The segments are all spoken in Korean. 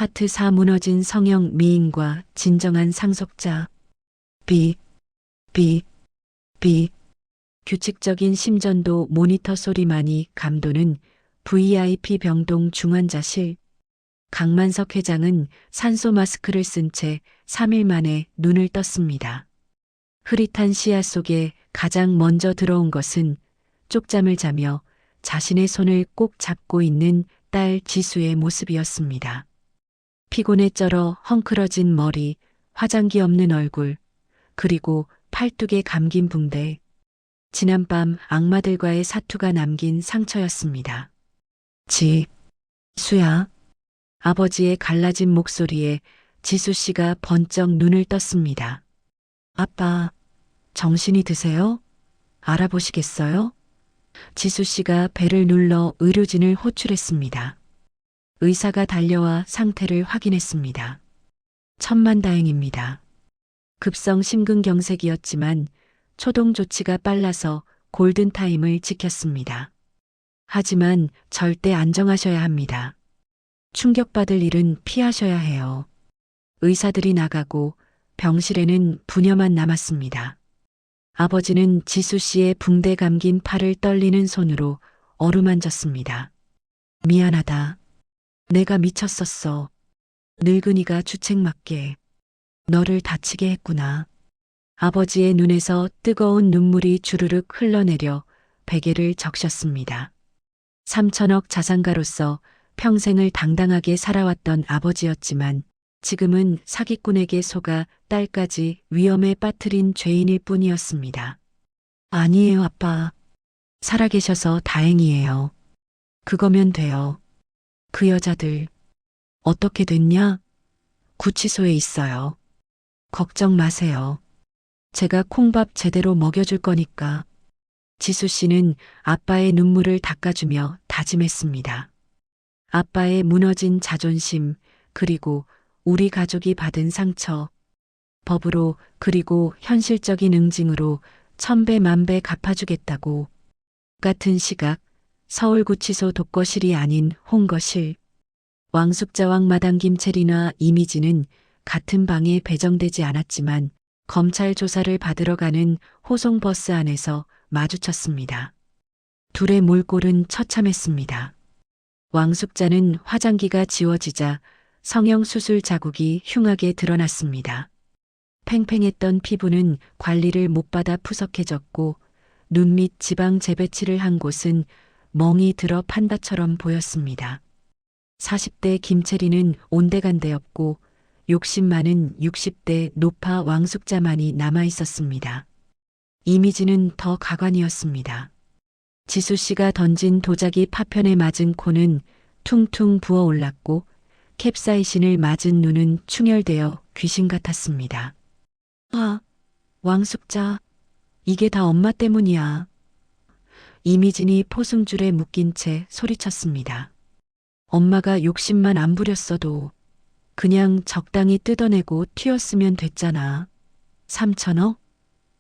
파트 4 무너진 성형 미인과 진정한 상속자. 비, 비, 비. 규칙적인 심전도 모니터 소리만이 감도는 VIP 병동 중환자실. 강만석 회장은 산소 마스크를 쓴 채 3일 만에 눈을 떴습니다. 흐릿한 시야 속에 가장 먼저 들어온 것은 쪽잠을 자며 자신의 손을 꼭 잡고 있는 딸 지수의 모습이었습니다. 피곤에 쩔어 헝클어진 머리, 화장기 없는 얼굴, 그리고 팔뚝에 감긴 붕대. 지난밤 악마들과의 사투가 남긴 상처였습니다. 수야. 아버지의 갈라진 목소리에 지수 씨가 번쩍 눈을 떴습니다. 아빠, 정신이 드세요? 알아보시겠어요? 지수 씨가 배를 눌러 의료진을 호출했습니다. 의사가 달려와 상태를 확인했습니다. 천만다행입니다. 급성 심근경색이었지만 초동 조치가 빨라서 골든타임을 지켰습니다. 하지만 절대 안정하셔야 합니다. 충격받을 일은 피하셔야 해요. 의사들이 나가고 병실에는 부녀만 남았습니다. 아버지는 지수 씨의 붕대 감긴 팔을 떨리는 손으로 어루만졌습니다. 미안하다. 내가 미쳤었어. 늙은이가 주책맞게 너를 다치게 했구나. 아버지의 눈에서 뜨거운 눈물이 주르륵 흘러내려 베개를 적셨습니다. 3천억 자산가로서 평생을 당당하게 살아왔던 아버지였지만 지금은 사기꾼에게 속아 딸까지 위험에 빠뜨린 죄인일 뿐이었습니다. 아니에요, 아빠. 살아계셔서 다행이에요. 그거면 돼요. 그 여자들 어떻게 됐냐? 구치소에 있어요. 걱정 마세요. 제가 콩밥 제대로 먹여줄 거니까. 지수 씨는 아빠의 눈물을 닦아주며 다짐했습니다. 아빠의 무너진 자존심, 그리고 우리 가족이 받은 상처, 법으로 그리고 현실적인 응징으로 천배 만배 갚아주겠다고. 같은 시각 서울구치소 독거실이 아닌 홍거실. 왕숙자왕 마당 김채리나 이미지는 같은 방에 배정되지 않았지만 검찰 조사를 받으러 가는 호송버스 안에서 마주쳤습니다. 둘의 몰골은 처참했습니다. 왕숙자는 화장기가 지워지자 성형수술 자국이 흉하게 드러났습니다. 팽팽했던 피부는 관리를 못 받아 푸석해졌고 눈 밑 지방 재배치를 한 곳은 멍이 들어 판다처럼 보였습니다. 40대 김채리는 온데간데였고 욕심 많은 60대 노파 왕숙자만이 남아있었습니다. 이미지는 더 가관이었습니다. 지수 씨가 던진 도자기 파편에 맞은 코는 퉁퉁 부어올랐고 캡사이신을 맞은 눈은 충혈되어 귀신 같았습니다. 아, 왕숙자, 이게 다 엄마 때문이야. 이미진이 포승줄에 묶인 채 소리쳤습니다. 엄마가 욕심만 안 부렸어도 그냥 적당히 뜯어내고 튀었으면 됐잖아. 3천억?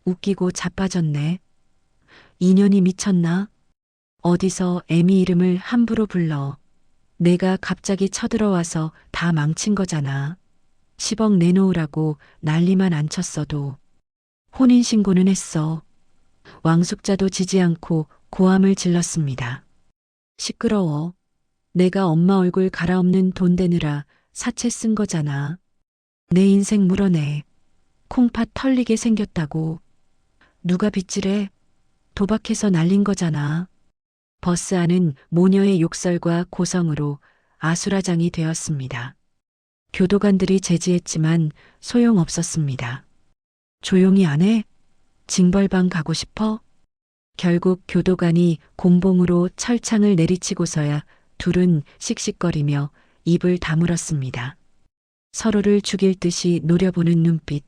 웃기고 자빠졌네. 인연이 미쳤나? 어디서 애미 이름을 함부로 불러. 내가 갑자기 쳐들어와서 다 망친 거잖아. 10억 내놓으라고 난리만 안 쳤어도. 혼인신고는 했어. 왕숙자도 지지 않고 고함을 질렀습니다. 시끄러워. 내가 엄마 얼굴 갈아엎는 돈 되느라 사채 쓴 거잖아. 내 인생 물어내. 콩팥 털리게 생겼다고. 누가 빗질해? 도박해서 날린 거잖아. 버스 안은 모녀의 욕설과 고성으로 아수라장이 되었습니다. 교도관들이 제지했지만 소용없었습니다. 조용히 안 해? 징벌방 가고 싶어? 결국 교도관이 곤봉으로 철창을 내리치고서야 둘은 씩씩거리며 입을 다물었습니다. 서로를 죽일 듯이 노려보는 눈빛.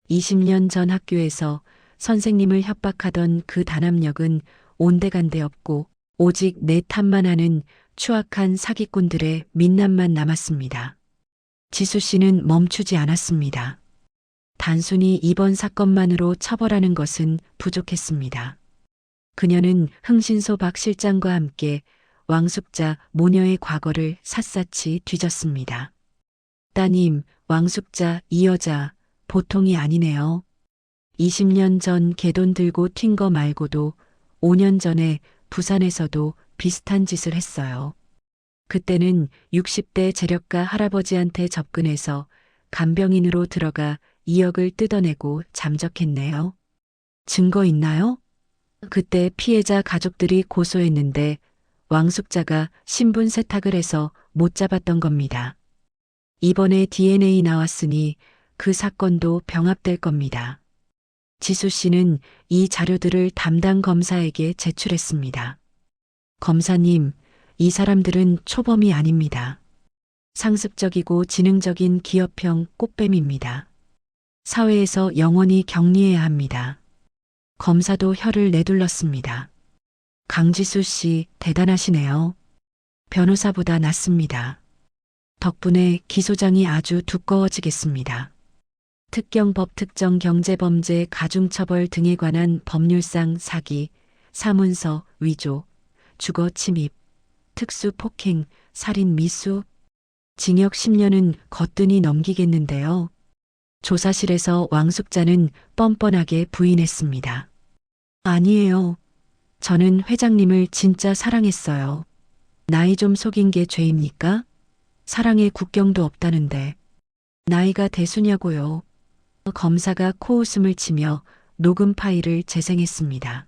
20년 전 학교에서 선생님을 협박하던 그 단합력은 온데간데 없고 오직 내 탓만 하는 추악한 사기꾼들의 민낯만 남았습니다. 지수 씨는 멈추지 않았습니다. 단순히 이번 사건만으로 처벌하는 것은 부족했습니다. 그녀는 흥신소 박 실장과 함께 왕숙자 모녀의 과거를 샅샅이 뒤졌습니다. 따님, 왕숙자, 이 여자, 보통이 아니네요. 20년 전 개돈 들고 튄 거 말고도 5년 전에 부산에서도 비슷한 짓을 했어요. 그때는 60대 재력가 할아버지한테 접근해서 간병인으로 들어가 2억을 뜯어내고 잠적했네요. 증거 있나요? 그때 피해자 가족들이 고소했는데 왕숙자가 신분 세탁을 해서 못 잡았던 겁니다. 이번에 DNA 나왔으니 그 사건도 병합될 겁니다. 지수 씨는 이 자료들을 담당 검사에게 제출했습니다. 검사님, 이 사람들은 초범이 아닙니다. 상습적이고 지능적인 기업형 꽃뱀입니다. 사회에서 영원히 격리해야 합니다. 검사도 혀를 내둘렀습니다. 강지수 씨 대단하시네요. 변호사보다 낫습니다. 덕분에 기소장이 아주 두꺼워지겠습니다. 특경법 특정 경제범죄 가중처벌 등에 관한 법률상 사기, 사문서, 위조, 주거 침입, 특수폭행, 살인 미수, 징역 10년은 거뜬히 넘기겠는데요. 조사실에서 왕숙자는 뻔뻔하게 부인했습니다. 아니에요. 저는 회장님을 진짜 사랑했어요. 나이 좀 속인 게 죄입니까? 사랑에 국경도 없다는데. 나이가 대수냐고요. 검사가 코웃음을 치며 녹음 파일을 재생했습니다.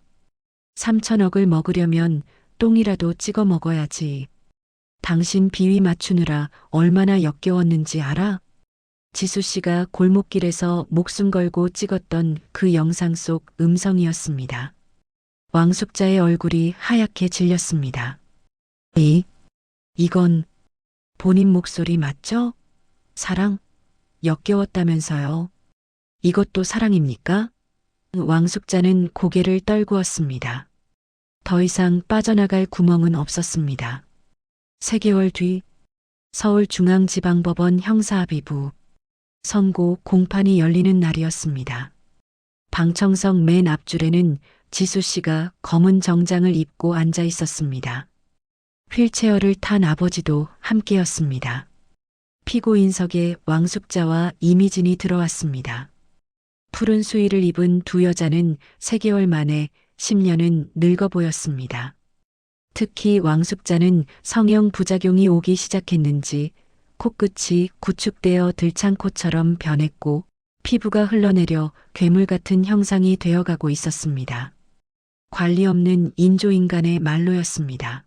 3천억을 먹으려면 똥이라도 찍어 먹어야지. 당신 비위 맞추느라 얼마나 역겨웠는지 알아? 지수 씨가 골목길에서 목숨 걸고 찍었던 그 영상 속 음성이었습니다. 왕숙자의 얼굴이 하얗게 질렸습니다. 이건 본인 목소리 맞죠? 사랑? 역겨웠다면서요. 이것도 사랑입니까? 왕숙자는 고개를 떨구었습니다. 더 이상 빠져나갈 구멍은 없었습니다. 3개월 뒤 서울중앙지방법원 형사합의부 선고 공판이 열리는 날이었습니다. 방청석 맨 앞줄에는 지수 씨가 검은 정장을 입고 앉아 있었습니다. 휠체어를 탄 아버지도 함께였습니다. 피고인석에 왕숙자와 이미진이 들어왔습니다. 푸른 수의를 입은 두 여자는 3개월 만에 10년은 늙어 보였습니다. 특히 왕숙자는 성형 부작용이 오기 시작했는지 코끝이 구축되어 들창코처럼 변했고 피부가 흘러내려 괴물 같은 형상이 되어가고 있었습니다. 관리 없는 인조인간의 말로였습니다.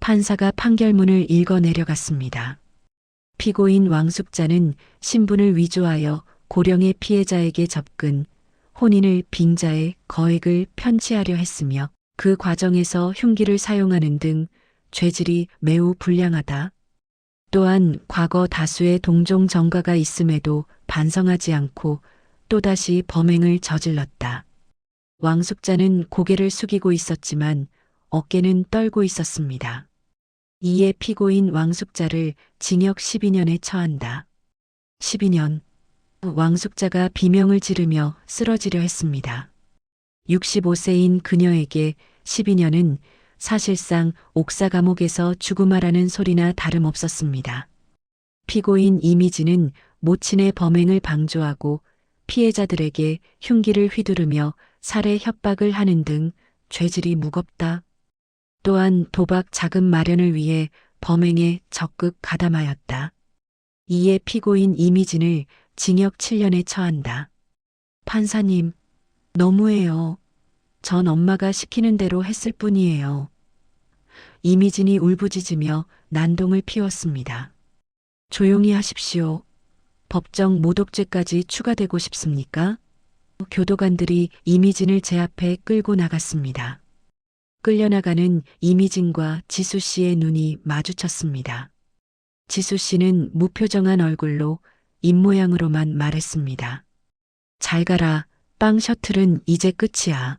판사가 판결문을 읽어 내려갔습니다. 피고인 왕숙자는 신분을 위조하여 고령의 피해자에게 접근, 혼인을 빙자해 거액을 편취하려 했으며 그 과정에서 흉기를 사용하는 등 죄질이 매우 불량하다. 또한 과거 다수의 동종 전과가 있음에도 반성하지 않고 또다시 범행을 저질렀다. 왕숙자는 고개를 숙이고 있었지만 어깨는 떨고 있었습니다. 이에 피고인 왕숙자를 징역 12년에 처한다. 12년. 왕숙자가 비명을 지르며 쓰러지려 했습니다. 65세인 그녀에게 12년은 사실상 옥사 감옥에서 죽음하라는 소리나 다름없었습니다. 피고인 이미지는 모친의 범행을 방조하고 피해자들에게 흉기를 휘두르며 살해 협박을 하는 등 죄질이 무겁다. 또한 도박 자금 마련을 위해 범행에 적극 가담하였다. 이에 피고인 이미진을 징역 7년에 처한다. 판사님, 너무해요. 전 엄마가 시키는 대로 했을 뿐이에요. 이미진이 울부짖으며 난동을 피웠습니다. 조용히 하십시오. 법정 모독죄까지 추가되고 싶습니까? 교도관들이 이미진을 제 앞에 끌고 나갔습니다. 끌려나가는 이미진과 지수 씨의 눈이 마주쳤습니다. 지수 씨는 무표정한 얼굴로 입모양으로만 말했습니다. 잘 가라. 빵 셔틀은 이제 끝이야.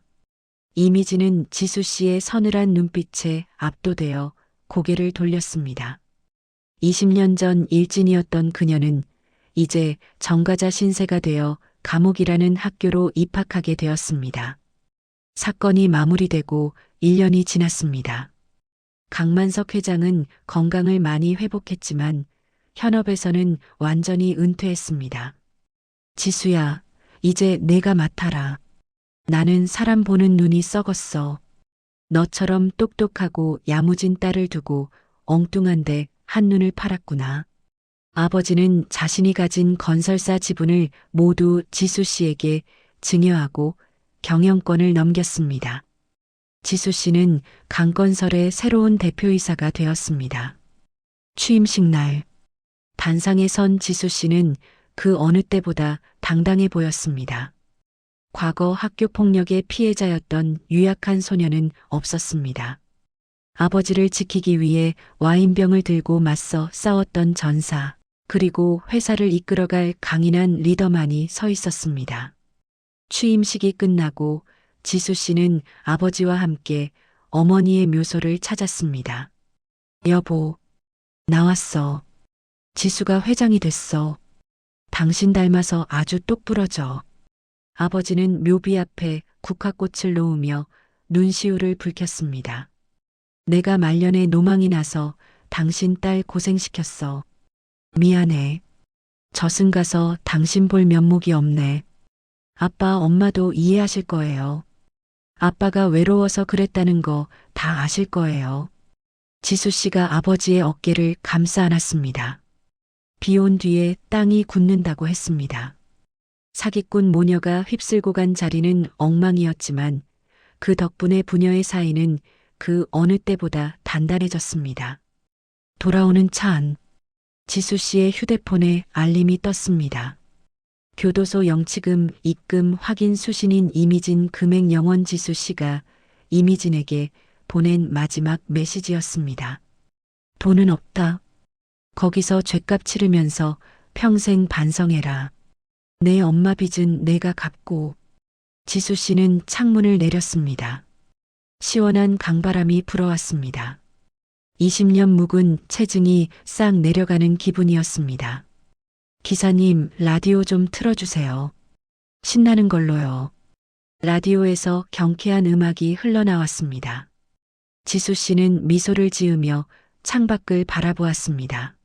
이미지는 지수 씨의 서늘한 눈빛에 압도되어 고개를 돌렸습니다. 20년 전 일진이었던 그녀는 이제 정가자 신세가 되어 감옥이라는 학교로 입학하게 되었습니다. 사건이 마무리되고 1년이 지났습니다. 강만석 회장은 건강을 많이 회복했지만 현업에서는 완전히 은퇴했습니다. 지수야, 이제 내가 맡아라. 나는 사람 보는 눈이 썩었어. 너처럼 똑똑하고 야무진 딸을 두고 엉뚱한데 한눈을 팔았구나. 아버지는 자신이 가진 건설사 지분을 모두 지수 씨에게 증여하고 경영권을 넘겼습니다. 지수 씨는 강건설의 새로운 대표이사가 되었습니다. 취임식 날, 단상에 선 지수 씨는 그 어느 때보다 당당해 보였습니다. 과거 학교 폭력의 피해자였던 유약한 소녀는 없었습니다. 아버지를 지키기 위해 와인병을 들고 맞서 싸웠던 전사, 그리고 회사를 이끌어갈 강인한 리더만이 서 있었습니다. 취임식이 끝나고 지수 씨는 아버지와 함께 어머니의 묘소를 찾았습니다. 여보, 나왔어. 지수가 회장이 됐어. 당신 닮아서 아주 똑부러져. 아버지는 묘비 앞에 국화꽃을 놓으며 눈시울을 붉혔습니다. 내가 말년에 노망이 나서 당신 딸 고생시켰어. 미안해. 저승 가서 당신 볼 면목이 없네. 아빠, 엄마도 이해하실 거예요. 아빠가 외로워서 그랬다는 거 다 아실 거예요. 지수 씨가 아버지의 어깨를 감싸 안았습니다. 비 온 뒤에 땅이 굳는다고 했습니다. 사기꾼 모녀가 휩쓸고 간 자리는 엉망이었지만 그 덕분에 부녀의 사이는 그 어느 때보다 단단해졌습니다. 돌아오는 차 안. 지수 씨의 휴대폰에 알림이 떴습니다. 교도소 영치금 입금 확인 수신인 이미진 금액 영원. 지수 씨가 이미진에게 보낸 마지막 메시지였습니다. 돈은 없다. 거기서 죗값 치르면서 평생 반성해라. 내 엄마 빚은 내가 갚고. 지수 씨는 창문을 내렸습니다. 시원한 강바람이 불어왔습니다. 20년 묵은 체증이 싹 내려가는 기분이었습니다. 기사님, 라디오 좀 틀어주세요. 신나는 걸로요. 라디오에서 경쾌한 음악이 흘러나왔습니다. 지수 씨는 미소를 지으며 창밖을 바라보았습니다.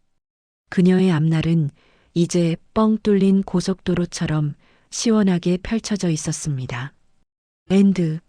그녀의 앞날은 이제 뻥 뚫린 고속도로처럼 시원하게 펼쳐져 있었습니다. 엔드.